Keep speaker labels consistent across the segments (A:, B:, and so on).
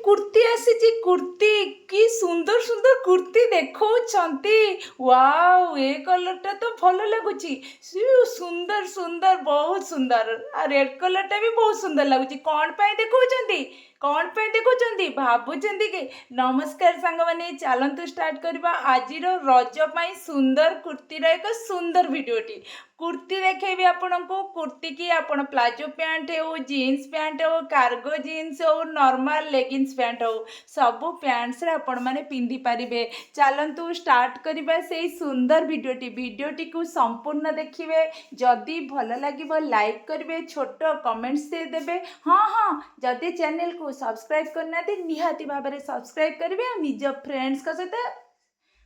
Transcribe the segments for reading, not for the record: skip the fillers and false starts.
A: कुर्ती आसी कुर्ती कि सुंदर सुंदर कुर्ती देखौछंती। वाओ ए कलरटा तो भल लगुच। सुंदर सुंदर बहुत सुंदर। रेड कलरटा भी बहुत सुंदर लगुच। कौन पाई देखौछंती कौन पाई देखौछंती भाबुछंती कि। नमस्कार सांग माने चलतु स्टार्ट करबा आजिर रज पाई सुंदर कुर्तीर एक सुंदर वीडियोटी। कुर्ती देखेबी आपनको। कुर्ती की आपण प्लाजो पैंट हो जीन्स पैंट हो कार्गो जीन्स हो नॉर्मल लेगिंग्स पैंट हो सबू पैंट्स रे आपण माने पिंधि पारिबे। चलतु स्टार्ट करबा से सुंदर वीडियोटी को संपूर्ण देखिए। जदि भल लगे लाइक करेंगे छोट कमेंट्स दे देबे। हाँ हाँ जदि चैनल को सब्सक्राइब करना निहाती भाव में सब्सक्राइब करेंगे और निज फ्रेंड्स सहित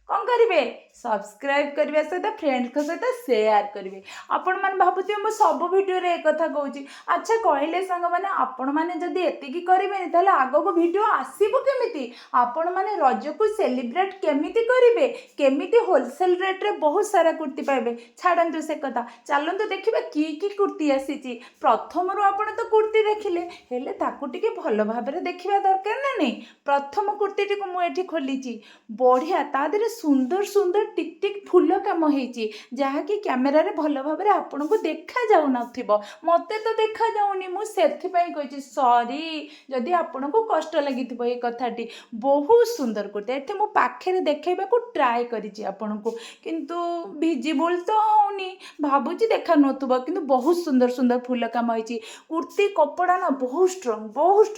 A: कौन करेंगे सब्सक्राइब करने सहित फ्रेंड्स सहित शेयर करेंगे। आपण मैंने भावुए मुझे सब भिडियो एक कथा कहूँ। अच्छा कहले सांग मैंने आपण मैंने जदि एतिकी करेंगे ताहले आगो को भिडियो आसबो केमिति। आपण मैंने रज को सेलिब्रेट केमिति करेंगे केमिति होलसेल रेट रे बहुत सारा कुर्ती पाइबे। छाड़ू से कथा चलतु देखिए कि कुर्ती आसी। प्रथम आपण तो कुर्ती देखिले हेले ताकू टिके भल भाव में देखा दरकार ना नहीं। प्रथम कुर्ती टी मुझे खोली बढ़िया ता देहरे सुंदर सुंदर टिक टिक फूल काम होती जहाँकि कैमेरा रे भल भाव में आपन को देखा जाऊ नथिबो। मते तो देखा जाऊनी मुझे कही सॉरी जदि आपन को कष्ट लगी ये कथाटी। बहुत सुंदर कुर्ती एठे मो पाखे देखा को ट्राए करिछि आपन को किंतु विजिबल तो होनी भाबुची देखा नथुबो किंतु बहुत सुंदर सुंदर फूल काम होती। कुर्ती कपड़ा ना बहुत स्ट्रांग बहुत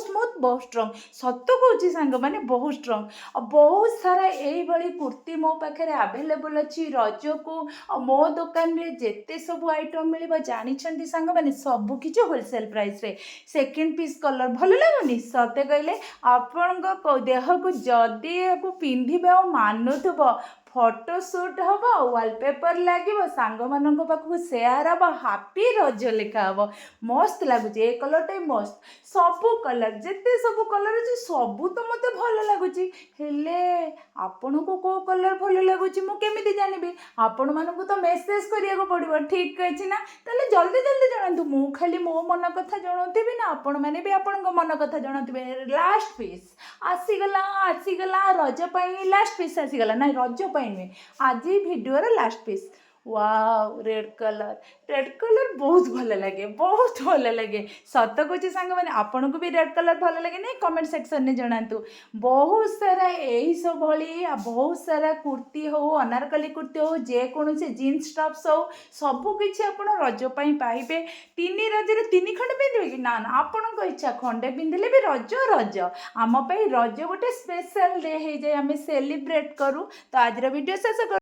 A: स्मूथ बहुत स्ट्रांग सत कहूँ सांग माने बहुत स्ट्रांग। बहुत सारा यही कुर्ती मो पाखे आवेलेबल अच्छी रज को मो दुकान में जिते सब आइटम मिल जानते सांग मैंने सबकि होलसेल प्राइस रे। सेकेंड पीस कलर भल लगुनि सते कहले आपण देह को जदि पिंधे और मानुथब फोटोशूट हम वालपेपर लगे सांग मान पाखु सेयार हम हापी रज लिखा हम मस्त लगुच। ए कलर टा मस्त सबू कलर जिते सब कलर अच्छे सबू तो मत भल लगुच। हेले आपण को कौ कलर भल लगुच मुझे जानवी आपण मानक तो मेसेज करिया पड़ो ठीक अच्छे ना। ताले जल्दी जल्दी जनातु मु खाली मो मन कथा जनाऊबी ना आपण मैंने भी आपण मन कथा जनाते। लास्ट पीस आसीगला रज लास्ट पीस आसीगला ना रज नुहे आज video last piece. Wow red colour बहुत भल लगे सत कुछ सांग मैंने आपन को भी रेड कलर भल लगे नहीं कमेंट सेक्शन में जनातु। बहुत सारा यही सब भली बहुत सारा कुर्ती हो अनारकली कुर्ती हो जेकोसी जीन्स टॉप्स हो सबकि आप रज पाइबे। तीन रजरे तीन खंड पिंधे कि ना आपण इच्छा खंडे पिंधिले भी रज आम रज गोटे स्पेशल डे हो जाए आम सेलिब्रेट करूँ। तो आज वीडियो शेष कर